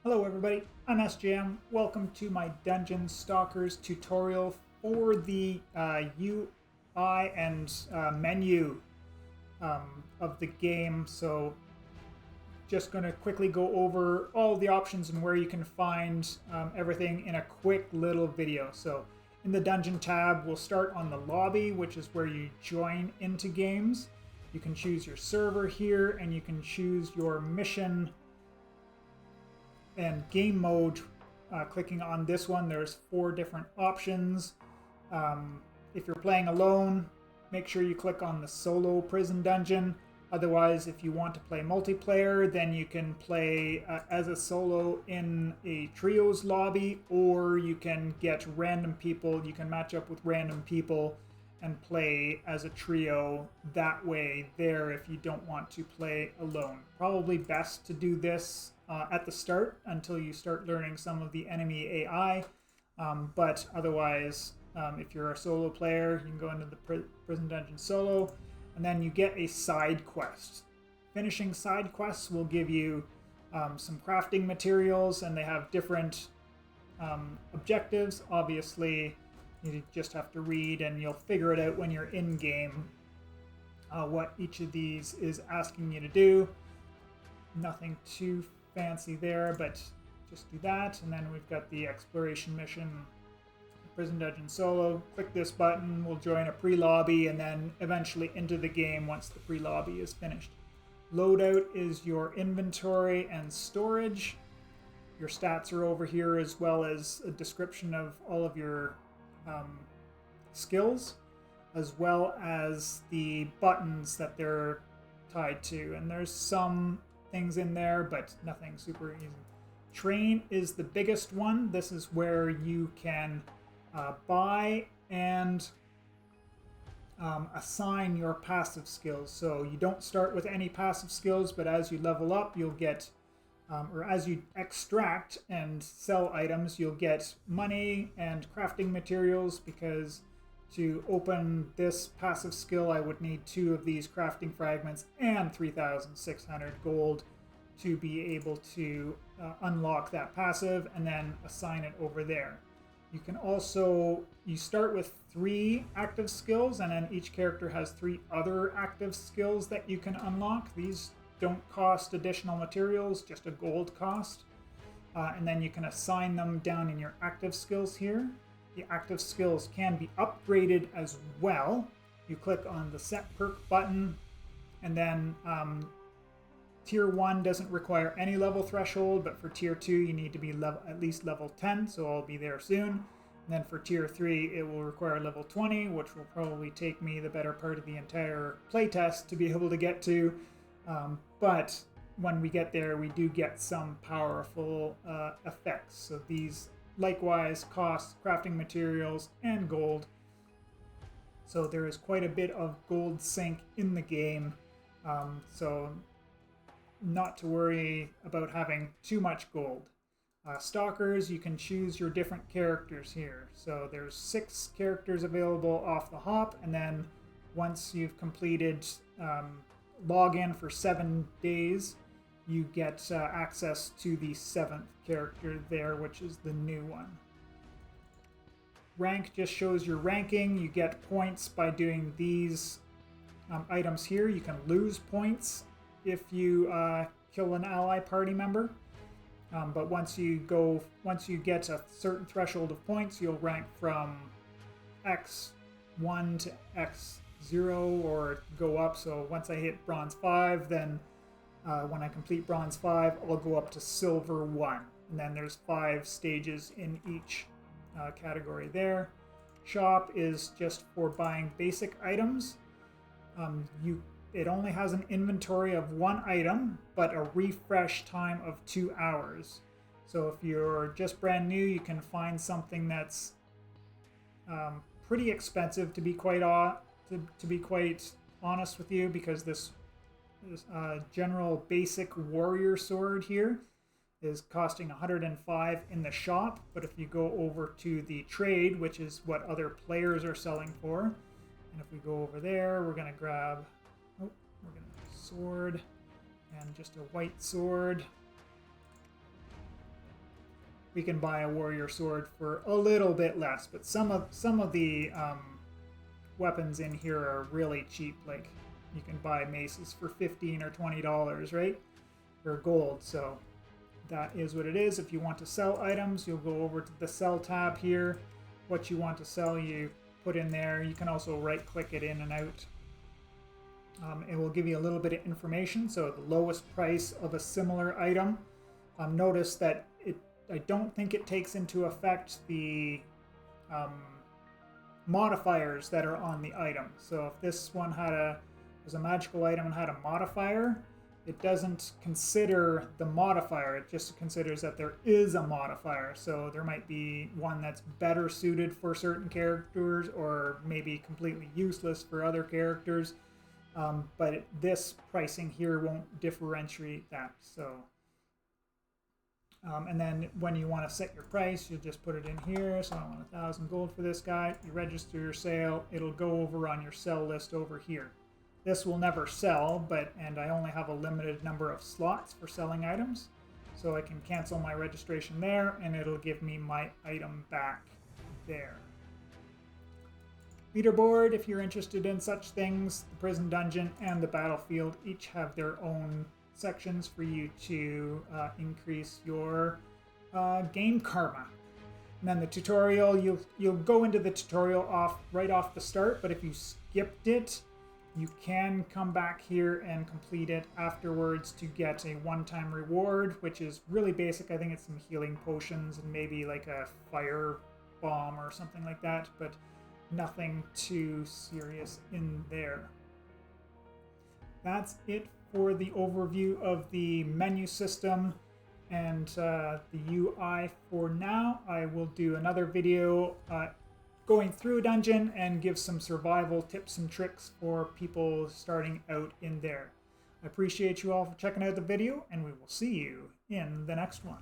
Hello everybody, I'm SJM. Welcome to my Dungeon Stalkers tutorial for the UI and menu of the game. So just going to quickly go over all the options and where you can find everything in a quick little video. So in the Dungeon tab, we'll start on the lobby, which is where you join into games. You can choose your server here and you can choose your mission and game mode. Clicking on this one, there's 4 different options. If you're playing alone, make sure you click on the solo prison dungeon. Otherwise, if you want to play multiplayer, then you can play as a solo in a trios lobby, or you can get random people. You can match up with random people and play as a trio that way there if you don't want to play alone. Probably best to do this at the start until you start learning some of the enemy AI. But otherwise, if you're a solo player, you can go into the prison dungeon solo, and then you get a side quest. Finishing side quests will give you some crafting materials, and they have different objectives. Obviously, you just have to read, and you'll figure it out when you're in game what each of these is asking you to do. Nothing too fancy there, but just do that. And then we've got the exploration mission, prison dungeon solo. Click this button, we'll join a pre-lobby, and then eventually into the game once the pre-lobby is finished. Loadout is your inventory and storage. Your stats are over here, as well as a description of all of your skills, as well as the buttons that they're tied to. And there's some things in there, but nothing super easy. Train is the biggest one. This is where you can buy and assign your passive skills. So you don't start with any passive skills, but as you level up, you'll get, or as you extract and sell items, you'll get money and crafting materials, because to open this passive skill, I would need 2 of these crafting fragments and 3,600 gold to be able to unlock that passive and then assign it over there. You can also, you start with 3 active skills, and then each character has 3 other active skills that you can unlock. These don't cost additional materials, just a gold cost. And then you can assign them down in your active skills here. The active skills can be upgraded as well. You click on the set perk button, and then tier 1 doesn't require any level threshold, but for tier 2 you need to be at least level 10, so I'll be there soon. And then for tier 3 it will require level 20, which will probably take me the better part of the entire playtest to be able to get to. But when we get there, we do get some powerful effects. So these likewise cost crafting materials and gold. So there is quite a bit of gold sink in the game. So not to worry about having too much gold. Stalkers, you can choose your different characters here. So there's 6 characters available off the hop, and then once you've completed login for 7 days, you get access to the 7th character there, which is the new one. Rank just shows your ranking. You get points by doing these items here. You can lose points if you kill an ally party member. But once you get a certain threshold of points, you'll rank from X1 to X0 or go up. So once I hit bronze 5, then when I complete bronze 5, I'll go up to silver 1. And then there's 5 stages in each category there. Shop is just for buying basic items. It only has an inventory of 1 item, but a refresh time of 2 hours. So if you're just brand new, you can find something that's pretty expensive, to be quite honest with you, because this general basic warrior sword here is costing 105 in the shop. But if you go over to the trade, which is what other players are selling for, and if we go over there, we're going to grab sword and just a white sword. we can buy a warrior sword for a little bit less. But some of the weapons in here are really cheap. Like you can buy maces for $15 or $20, right? For gold. So that is what it is. If you want to sell items, you'll go over to the sell tab here. What you want to sell, you put in there. You can also right click it in and out. It will give you a little bit of information. So the lowest price of a similar item. Notice that I don't think it takes into effect the modifiers that are on the item. So if this one was a magical item and had a modifier, it doesn't consider the modifier. It just considers that there is a modifier. So there might be one that's better suited for certain characters or maybe completely useless for other characters. But this pricing here won't differentiate that. So, and then when you want to set your price, you just put it in here. So I want 1,000 gold for this guy. You register your sale. It'll go over on your sell list over here. This will never sell, and I only have a limited number of slots for selling items. So I can cancel my registration there, and it'll give me my item back there. Leaderboard, if you're interested in such things, the prison dungeon and the battlefield each have their own sections for you to increase your game karma. And then the tutorial, you'll go into the tutorial right off the start, but if you skipped it, you can come back here and complete it afterwards to get a one-time reward, which is really basic. I think it's some healing potions and maybe like a fire bomb or something like that, but nothing too serious in there. That's it for the overview of the menu system and the UI for now. I will do another video going through a dungeon and give some survival tips and tricks for people starting out in there. I appreciate you all for checking out the video, and we will see you in the next one.